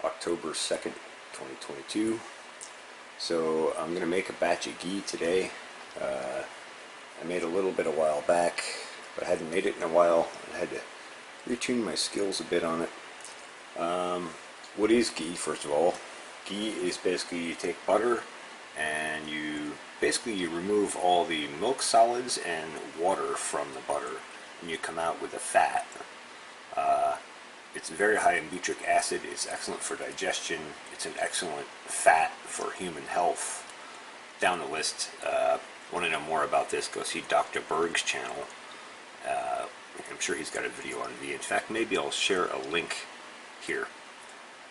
October 2nd, 2022. So I'm going to make a batch of ghee today. I made a little bit a while back, but I hadn't made it in a while. I had to retune my skills a bit on it. What is ghee, first of all? Ghee is basically you take butter and you remove all the milk solids and water from the butter, and you come out with a fat. It's very high in butyric acid. It's excellent for digestion. It's an excellent fat for human health. Down the list, want to know more about this, go see Dr. Berg's channel. I'm sure he's got a video on ghee. In fact, maybe I'll share a link here.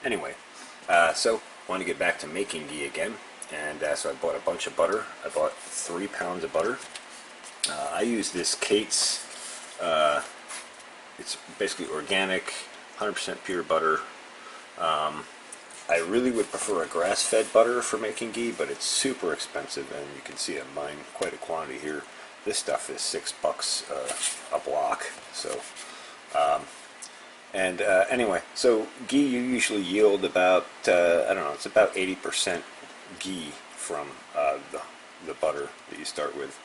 Anyway, so I want to get back to making ghee again, and so I bought a bunch of butter. I bought 3 pounds of butter. I use this Kate's, it's basically organic, 100% pure butter. I really would prefer a grass-fed butter for making ghee, but it's super expensive, and you can see I'm buying quite a quantity here. This stuff is $6 a block. So, anyway, so ghee you usually yield about I don't know, it's about 80% ghee from the butter that you start with.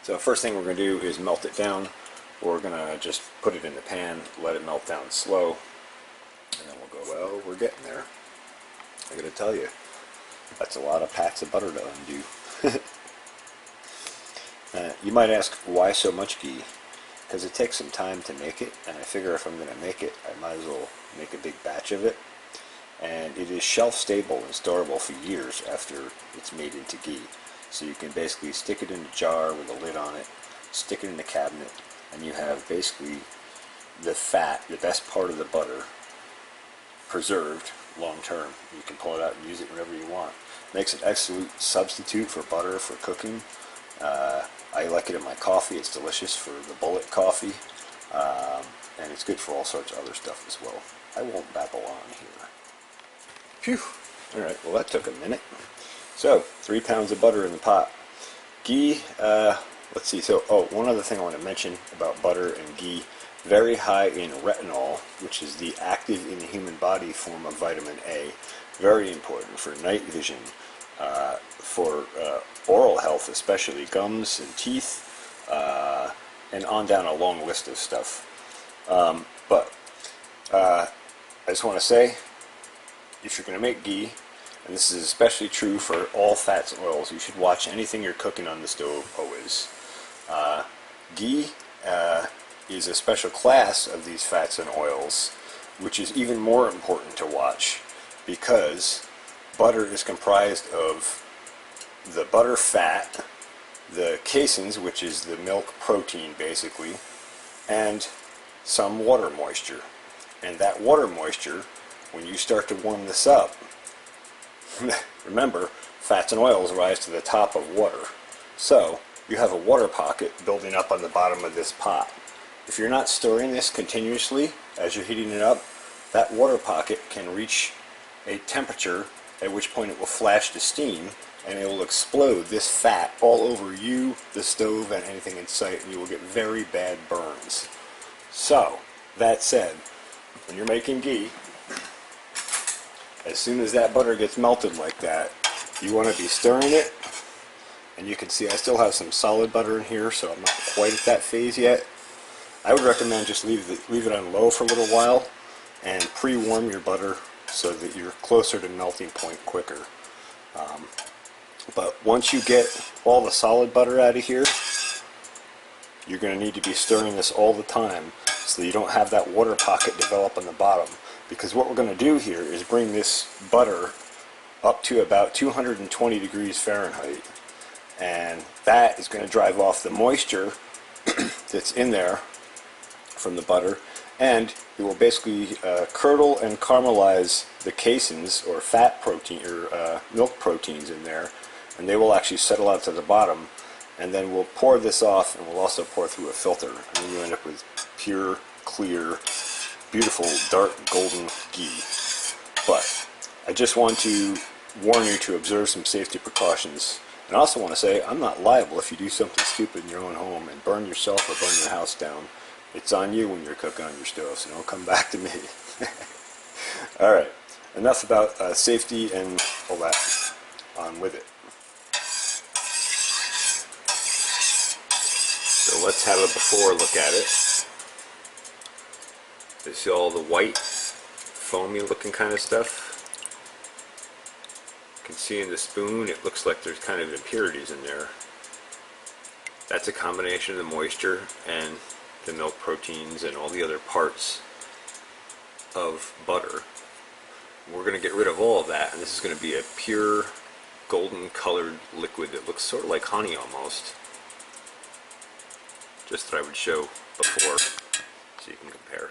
So first thing we're going to do is melt it down. We're going to just put it in the pan, let it melt down slow, and then we'll go, well, we're getting there. I gotta tell you, that's a lot of pats of butter to undo. You might ask, why so much ghee? Because it takes some time to make it, and I figure if I'm going to make it, I might as well make a big batch of it. And it is shelf stable and storable for years after it's made into ghee. So you can basically stick it in a jar with a lid on it, stick it in the cabinet, and you have basically the fat, the best part of the butter, preserved long term. You can pull it out and use it whenever you want. Makes an excellent substitute for butter for cooking. I like it in my coffee. It's delicious for the bullet coffee, and it's good for all sorts of other stuff as well. I won't babble on here. Phew! Alright, well that took a minute. So, 3 pounds of butter in the pot. Ghee, let's see, so, one other thing I want to mention about butter and ghee. Very high in retinol, which is the active in the human body form of vitamin A. Very important for night vision, for oral health, especially gums and teeth, and on down a long list of stuff. But I just want to say, if you're going to make ghee, and this is especially true for all fats and oils, you should watch anything you're cooking on the stove always. Ghee is a special class of these fats and oils, which is even more important to watch, because butter is comprised of the butter fat, the caseins, which is the milk protein basically, and some water moisture. And that water moisture, when you start to warm this up, remember, fats and oils rise to the top of water. So you have a water pocket building up on the bottom of this pot. If you're not stirring this continuously as you're heating it up, that water pocket can reach a temperature at which point it will flash to steam, and it will explode this fat all over you, the stove, and anything in sight, and you will get very bad burns. So, that said, when you're making ghee, as soon as that butter gets melted like that, you want to be stirring it. And you can see I still have some solid butter in here, so I'm not quite at that phase yet. I would recommend just leave it on low for a little while and pre-warm your butter so that you're closer to melting point quicker. But once you get all the solid butter out of here, you're going to need to be stirring this all the time so that you don't have that water pocket develop on the bottom. Because what we're going to do here is bring this butter up to about 220 degrees Fahrenheit. And that is going to drive off the moisture that's in there from the butter, and it will basically curdle and caramelize the caseins, or fat protein, or milk proteins in there, and they will actually settle out to the bottom. And then we'll pour this off, and we'll also pour through a filter, and then you end up with pure, clear, beautiful, dark golden ghee. But I just want to warn you to observe some safety precautions. And I also want to say, I'm not liable if you do something stupid in your own home and burn yourself or burn your house down. It's on you when you're cooking on your stove, so don't come back to me. Alright, enough about safety and all that. On with it. So let's have a before look at it. You see all the white, foamy looking kind of stuff? You can see in the spoon it looks like there's kind of impurities in there. That's a combination of the moisture and the milk proteins and all the other parts of butter. We're going to get rid of all of that, and this is going to be a pure golden colored liquid that looks sort of like honey almost. Just that I would show before so you can compare.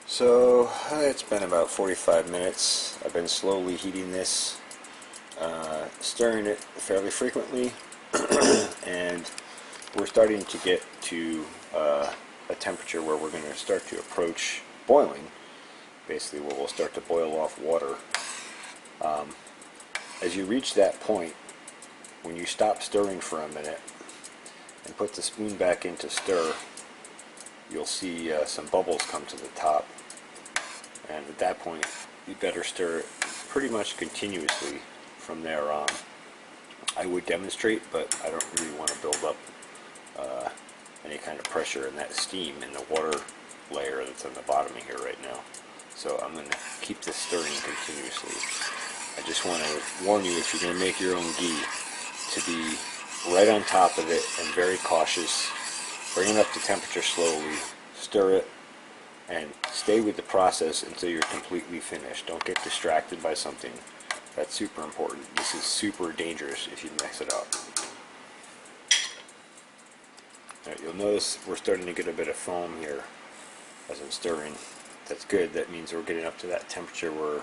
So it's been about 45 minutes. I've been slowly heating this, stirring it fairly frequently, and we're starting to get to a temperature where we're going to start to approach boiling, basically where we'll start to boil off water. As you reach that point, when you stop stirring for a minute and put the spoon back in to stir, you'll see some bubbles come to the top, and at that point you better stir it pretty much continuously from there on. I would demonstrate, but I don't really want to build up any kind of pressure in that steam in the water layer that's on the bottom of here right now. So I'm going to keep this stirring continuously. I just want to warn you, if you're going to make your own ghee, to be right on top of it and very cautious. Bring it up to temperature slowly, stir it, and stay with the process until you're completely finished. Don't get distracted by something. That's super important. This is super dangerous if you mess it up. Alright, you'll notice we're starting to get a bit of foam here as I'm stirring. That's good. That means we're getting up to that temperature where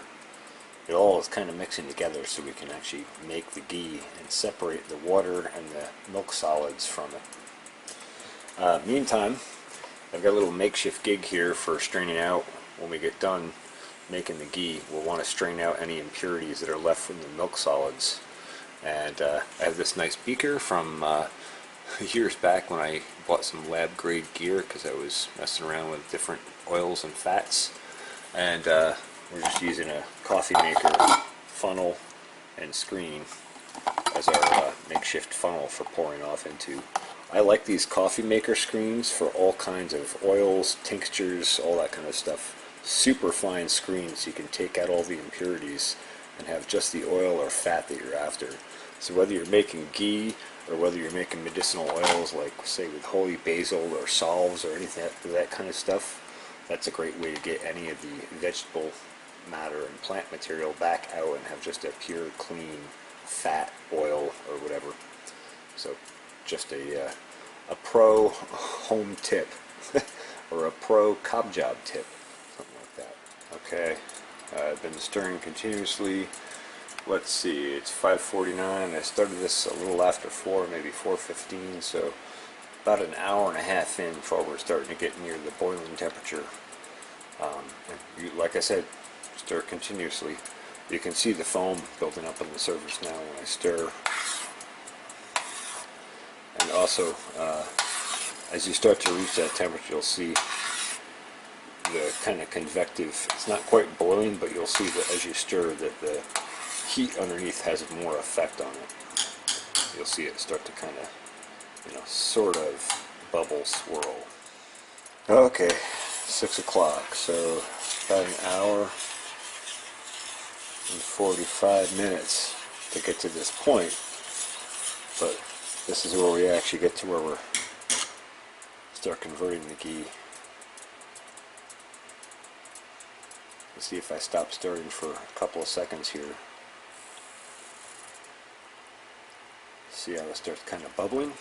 it all is kind of mixing together, so we can actually make the ghee and separate the water and the milk solids from it. Meantime, I've got a little makeshift gig here for straining out. When we get done making the ghee, we'll want to strain out any impurities that are left from the milk solids. And I have this nice beaker from years back when I bought some lab grade gear because I was messing around with different oils and fats. And we're just using a coffee maker funnel and screen as our makeshift funnel for pouring off into. I like these coffee maker screens for all kinds of oils, tinctures, all that kind of stuff. Super fine screens, so you can take out all the impurities and have just the oil or fat that you're after. So whether you're making ghee or whether you're making medicinal oils like, say, with holy basil or salves or anything, that kind of stuff, that's a great way to get any of the vegetable matter and plant material back out and have just a pure, clean, fat oil or whatever. So just a pro home tip or a pro cob job tip, something like that. Okay, I've been stirring continuously. Let's see, it's 5:49. I started this a little after 4, maybe 4:15, so about an hour and a half in before we're starting to get near the boiling temperature. Like I said, stir continuously. You can see the foam building up on the surface now when I stir. And also, as you start to reach that temperature, you'll see the kind of convective, it's not quite boiling, but you'll see that as you stir that the heat underneath has more effect on it. You'll see it start to kind of, sort of bubble swirl. Okay, 6 o'clock, so about an hour and 45 minutes to get to this point, but this is where we actually get to where we're start converting the ghee. Let's see if I stop stirring for a couple of seconds here. See how it starts kind of bubbling,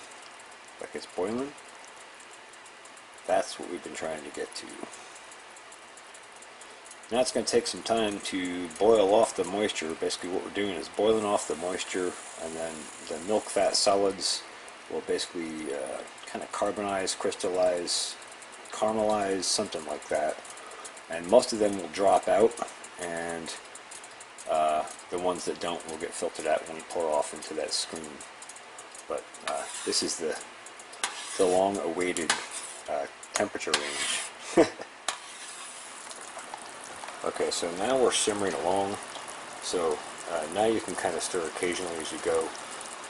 like it's boiling? That's what we've been trying to get to. Now it's going to take some time to boil off the moisture. Basically what we're doing is boiling off the moisture, and then the milk fat solids will basically kind of carbonize, crystallize, caramelize, something like that. And most of them will drop out, and the ones that don't will get filtered out when we pour off into that screen. But this is the long-awaited temperature range. Okay, so now we're simmering along. So now you can kind of stir occasionally as you go.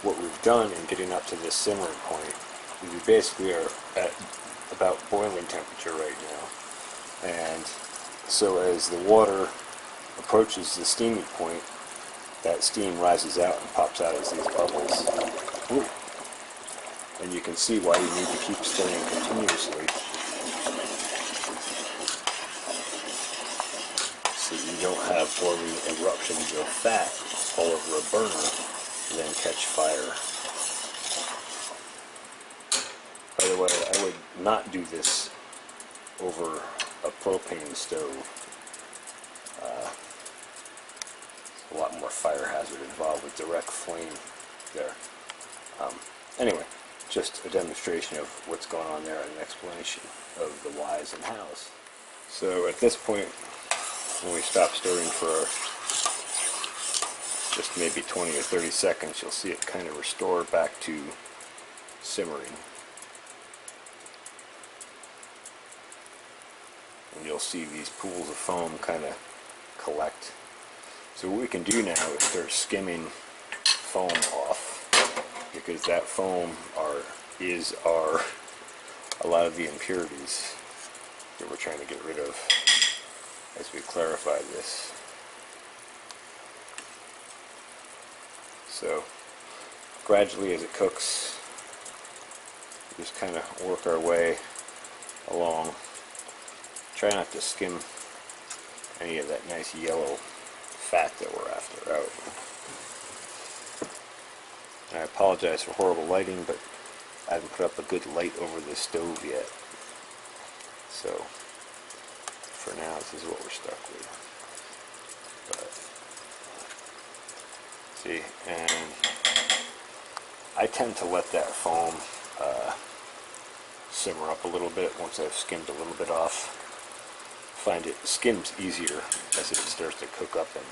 What we've done in getting up to this simmering point, we basically are at about boiling temperature right now. And so as the water approaches the steaming point, that steam rises out and pops out as these bubbles. Ooh. And you can see why you need to keep stirring continuously, so you don't have boiling eruptions of fat all over a burner and then catch fire. By the way, I would not do this over a propane stove. A lot more fire hazard involved with direct flame there. Anyway, just a demonstration of what's going on there and an explanation of the whys and hows. So at this point, when we stop stirring for just maybe 20 or 30 seconds, you'll see it kind of restore back to simmering. And you'll see these pools of foam kind of collect. So what we can do now is start skimming foam off, because that foam is a lot of the impurities that we're trying to get rid of as we clarify this. So gradually as it cooks, we just kind of work our way along. Try not to skim any of that nice yellow fat that we're after out. I apologize for horrible lighting, but I haven't put up a good light over the stove yet. So for now, this is what we're stuck with. But see, and I tend to let that foam simmer up a little bit once I've skimmed a little bit off. Find it skims easier as it starts to cook up and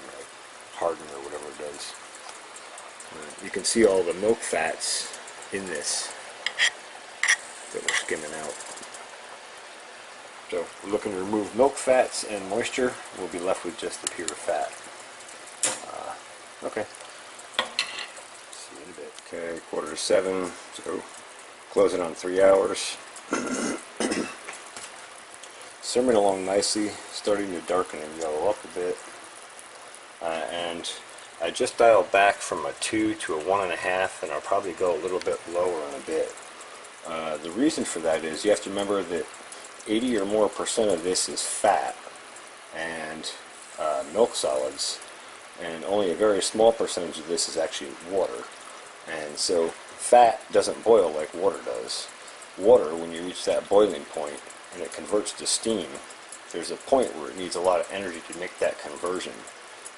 harden or whatever it does. You can see all the milk fats in this that we're skimming out. So we're looking to remove milk fats and moisture. We'll be left with just the pure fat. Okay. See you in a bit. Okay, 6:45, so close it on 3 hours. Simmering along nicely, starting to darken and yellow up a bit. And I just dialed back from a 2 to a 1.5, and I'll probably go a little bit lower in a bit. The reason for that is you have to remember that 80 or more % of this is fat and milk solids, and only a very small percentage of this is actually water. And so fat doesn't boil like water does. Water, when you reach that boiling point and it converts to steam, there's a point where it needs a lot of energy to make that conversion.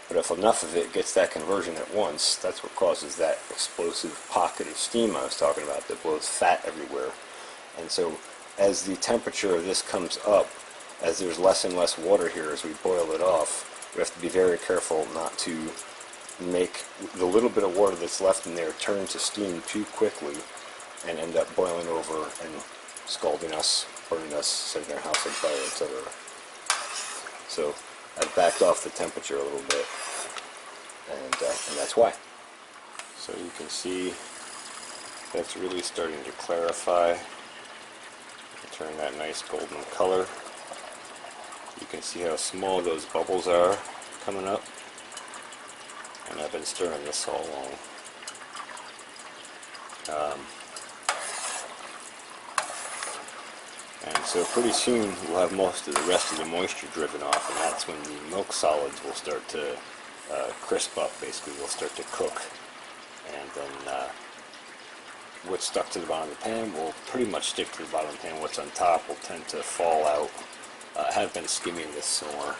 But if enough of it gets that conversion at once, that's what causes that explosive pocket of steam I was talking about that blows fat everywhere. And so as the temperature of this comes up, as there's less and less water here as we boil it off, we have to be very careful not to make the little bit of water that's left in there turn to steam too quickly and end up boiling over and scalding us, burning us, setting our house on fire, etc. So I've backed off the temperature a little bit, and that's why. So you can see that's really starting to clarify, turn that nice golden color. You can see how small those bubbles are coming up, and I've been stirring this all along. And so pretty soon we'll have most of the rest of the moisture driven off, and that's when the milk solids will start to crisp up. Basically, they'll start to cook, and then what's stuck to the bottom of the pan will pretty much stick to the bottom of the pan. What's on top will tend to fall out. I have been skimming this some more,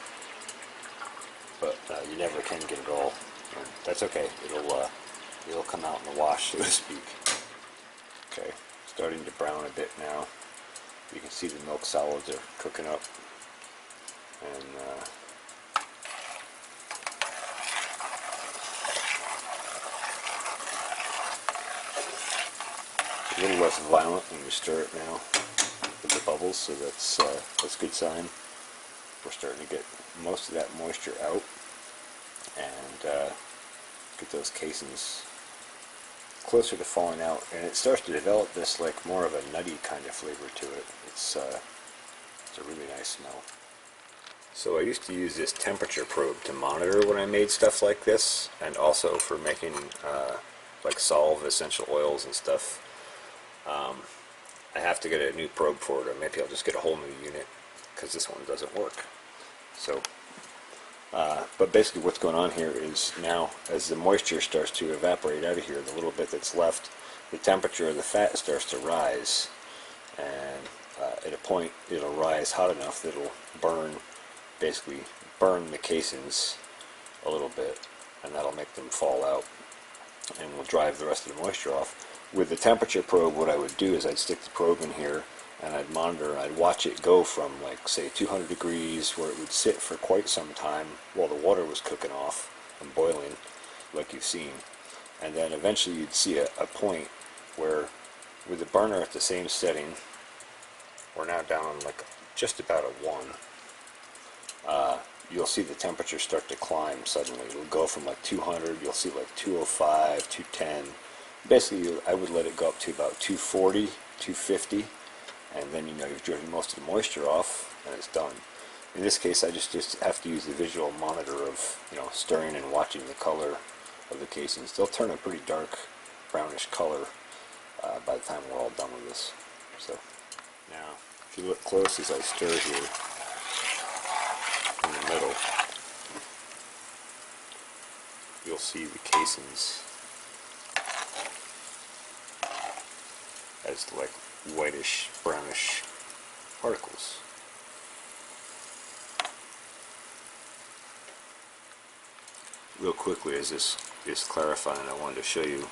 but you never can get it all. And that's okay. It'll come out in the wash, so to speak. Okay, starting to brown a bit now. You can see the milk solids are cooking up, and a little less violent when we stir it now with the bubbles, so that's a good sign. We're starting to get most of that moisture out and get those casings closer to falling out, and it starts to develop this like more of a nutty kind of flavor to it. It's a really nice smell. So I used to use this temperature probe to monitor when I made stuff like this, and also for making like Solve essential oils and stuff. I have to get a new probe for it, or maybe I'll just get a whole new unit because this one doesn't work. So, but basically what's going on here is now as the moisture starts to evaporate out of here, the little bit that's left, the temperature of the fat starts to rise, and at a point it'll rise hot enough that it'll basically burn the casings a little bit, and that'll make them fall out and will drive the rest of the moisture off. With the temperature probe, what I would do is I'd stick the probe in here and I'd monitor and I'd watch it go from like say 200 degrees where it would sit for quite some time while the water was cooking off and boiling like you've seen, and then eventually you'd see a point where with the burner at the same setting, we're now down on like just about a 1. You'll see the temperature start to climb suddenly. It'll go from like 200, you'll see like 205, 210. Basically, I would let it go up to about 240, 250, and then you know you've driven most of the moisture off and it's done. In this case, I just have to use the visual monitor of, you know, stirring and watching the color of the casings. They'll turn a pretty dark brownish color by the time we're all done with this. So now, if you look close as I stir here, in the middle, you'll see the casings as like whitish, brownish particles. Real quickly, as this is clarifying, I wanted to show you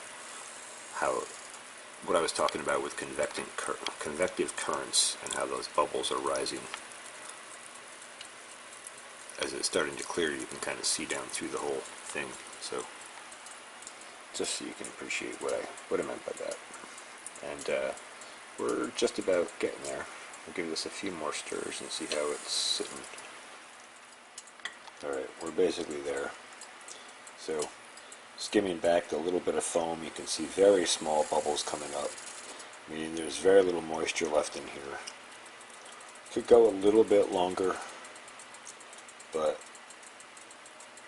how what I was talking about with convective currents and how those bubbles are rising. As it's starting to clear, you can kind of see down through the whole thing. So, just so you can appreciate what I meant by that. And we're just about getting there. We'll give this a few more stirs and see how it's sitting. Alright, we're basically there. So, skimming back the little bit of foam, you can see very small bubbles coming up, meaning there's very little moisture left in here. Could go a little bit longer, but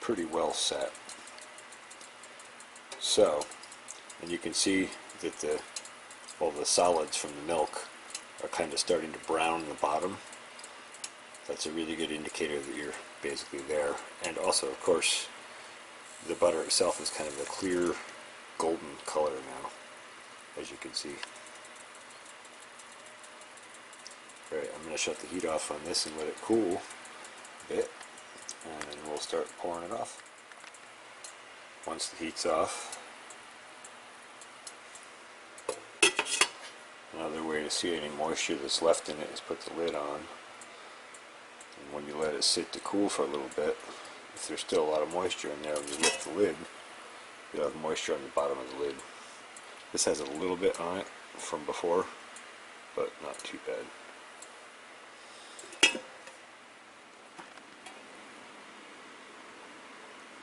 pretty well set. So, and you can see that the solids from the milk are kind of starting to brown in the bottom. That's a really good indicator that you're basically there. And also, of course, the butter itself is kind of a clear golden color now, as you can see. Alright, I'm going to shut the heat off on this and let it cool a bit, and then we'll start pouring it off. Once the heat's off, another way to see any moisture that's left in it is put the lid on, and when you let it sit to cool for a little bit, if there's still a lot of moisture in there when you lift the lid, you'll have moisture on the bottom of the lid. This has a little bit on it from before, but not too bad.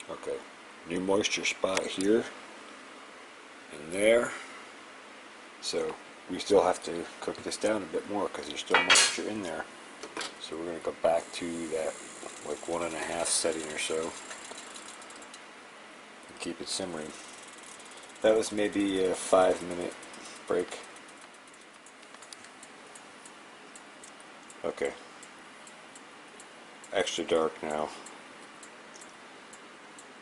Okay, new moisture spot here and there. So we still have to cook this down a bit more because there's still moisture in there. So we're going to go back to that like 1.5 setting or so and keep it simmering. That was maybe a 5-minute break. Okay, extra dark now.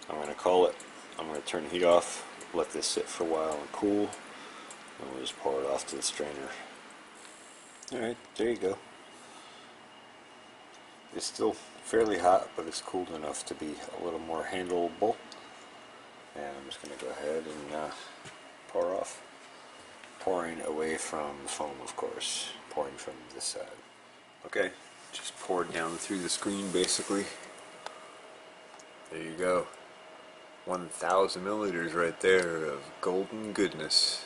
I'm going to call it. I'm going to turn the heat off, let this sit for a while and cool, and we'll just pour it off to the strainer. Alright, there you go. It's still fairly hot, but it's cooled enough to be a little more handleable. And I'm just going to go ahead and pour off. Pouring away from the foam, of course. Pouring from this side. Okay, just poured down through the screen basically. There you go. 1,000 milliliters right there of golden goodness.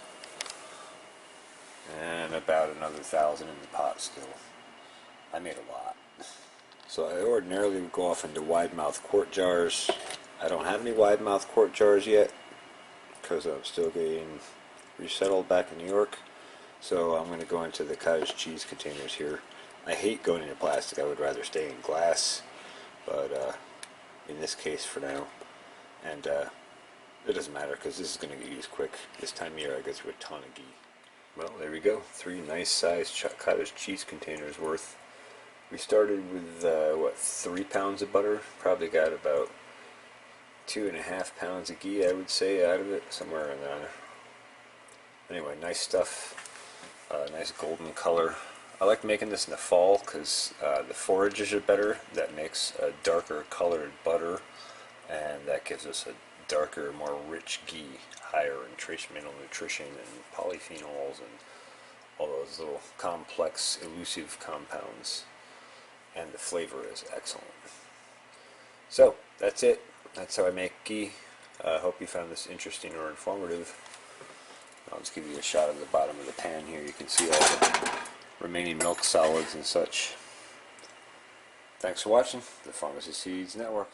And about another 1,000 in the pot still. I made a lot. So I ordinarily would go off into wide mouth quart jars. I don't have any wide mouth quart jars yet because I'm still getting resettled back in New York. So I'm going to go into the cottage cheese containers here. I hate going into plastic. I would rather stay in glass, but in this case for now. And it doesn't matter because this is going to get used quick. This time of year I go through a ton of ghee. Well, there we go. 3 nice sized cottage cheese containers worth. We started with, what, 3 pounds of butter? Probably got about 2.5 pounds of ghee, I would say, out of it. Somewhere in there. Anyway, nice stuff. Nice golden color. I like making this in the fall because the forages are better. That makes a darker colored butter, and that gives us a darker, more rich ghee, higher in trace mineral nutrition and polyphenols and all those little complex, elusive compounds. And the flavor is excellent. So, that's it. That's how I make ghee. I hope you found this interesting or informative. I'll just give you a shot of the bottom of the pan here. You can see all the remaining milk solids and such. Thanks for watching the Pharmacy Seeds Network.